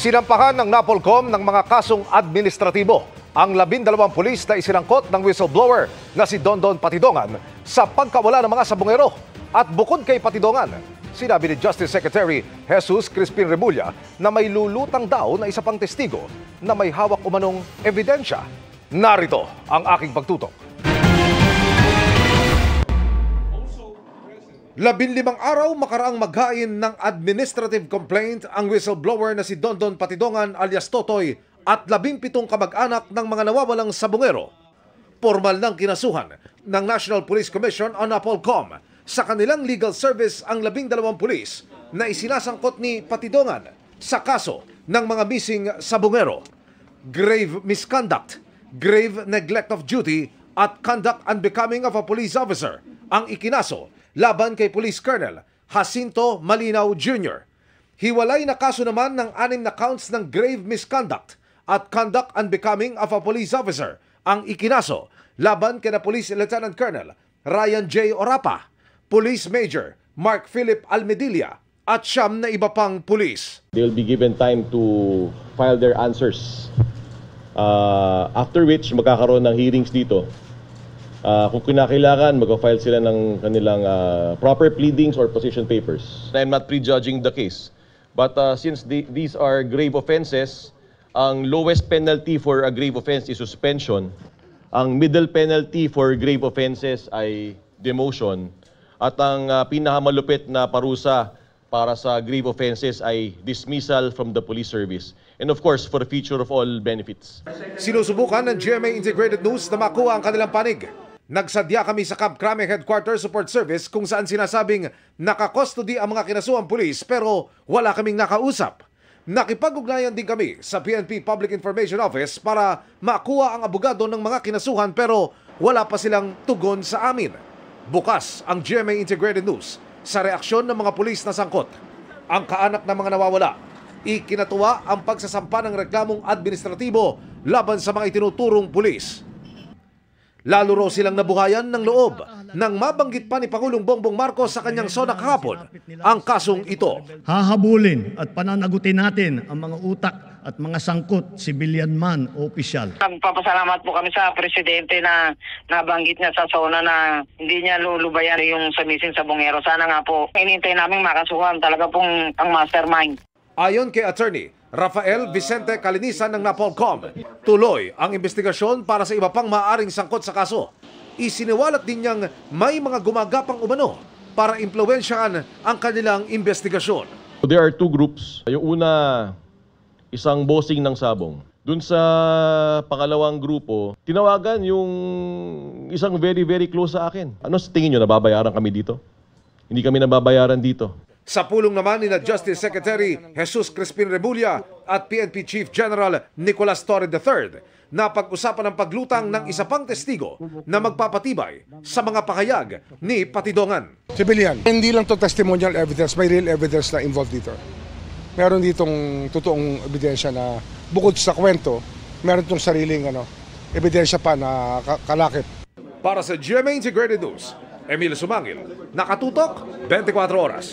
Sinampahan ng NAPOLCOM ng mga kasong administratibo ang 12 pulis na isinangkot ng whistleblower na si Dondon Patidongan sa pagkawala ng mga sabungero. At bukod kay Patidongan, sinabi ni Justice Secretary Jesus Crispin Remulla na may lulutang daw na isa pang testigo na may hawak umanong ebidensya. Narito ang aking pagtutok. 15 araw makaraang maghain ng administrative complaint ang whistleblower na si Dondon Patidongan alias Totoy at 17 kamag-anak ng mga nawawalang sabungero. Formal ng kinasuhan ng National Police Commission o NAPOLCOM sa kanilang legal service ang 12 pulis na isinasangkot ni Patidongan sa kaso ng mga missing sabungero, grave misconduct, grave neglect of duty at conduct unbecoming of a police officer ang ikinaso laban kay Police Colonel Jacinto Malinaw Jr. Hiwalay na kaso naman ng 6 na counts ng grave misconduct at conduct unbecoming of a police officer ang ikinaso laban kay na Police Lieutenant Colonel Ryan J. Orapa, Police Major Mark Philip Almedilla at 9 na iba pang pulis. They will be given time to file their answers. After which magkakaroon ng hearings dito. Kung kinakailangan, mag-file sila ng kanilang proper pleadings or position papers. I'm not prejudging the case. But since these are grave offenses, ang lowest penalty for a grave offense is suspension. Ang middle penalty for grave offenses ay demotion. At ang pinakamalupit na parusa para sa grave offenses ay dismissal from the police service. And of course, for the future of all benefits. Sinusubukan ng GMA Integrated News na makuha ang kanilang panig. Nagsadya kami sa Camp Crame Headquarters Support Service kung saan sinasabing nakakustody ang mga kinasuang pulis pero wala kaming nakausap. Nakipag-ugnayan din kami sa PNP Public Information Office para makuha ang abogado ng mga kinasuhan pero wala pa silang tugon sa amin. Bukas ang GMA Integrated News sa reaksyon ng mga pulis na sangkot. Ang kaanak ng mga nawawala, ikinatuwa ang pagsasampa ng reklamong administratibo laban sa mga itinuturong pulis. Lalo raw silang nabuhayan ng loob nang mabanggit pa ni Pangulong Bongbong Marcos sa kanyang SONA kahapon ang kasong ito. Hahabulin at pananagutin natin ang mga utak at mga sangkot, civilian man o opisyal. Nagpapasalamat po kami sa Presidente na nabanggit niya sa SONA na hindi niya lulubayan yung sa missing sabungero. Sana nga po, hinintay namin makasuhan talaga pong ang mastermind. Ayon kay Attorney Rafael Vicente Calinisan ng NAPOLCOM, tuloy ang investigasyon para sa iba pang maaaring sangkot sa kaso. Isiniwalat din niyang may mga gumagapang umano para impluwensyahan ang kanilang investigasyon. There are two groups. Yung una, isang bossing ng sabong. Dun sa pangalawang grupo, tinawagan yung isang very close sa akin. Ano sa tingin nyo, nababayaran kami dito? Hindi kami nababayaran dito. Sa pulong naman ni Justice Secretary Jesus Crispin Remulla at PNP Chief General Nicolas Torre III na pag-usapan ang paglutang ng isa pang testigo na magpapatibay sa mga pahayag ni Patidongan. Civilian, hindi lang to testimonial evidence, may real evidence na involved dito. Meron ditong totoong ebidensya na bukod sa kwento, meron itong sariling ebidensya pa na kalakip. Para sa GMA Integrated News, Emil Sumangil, nakatutok 24 oras.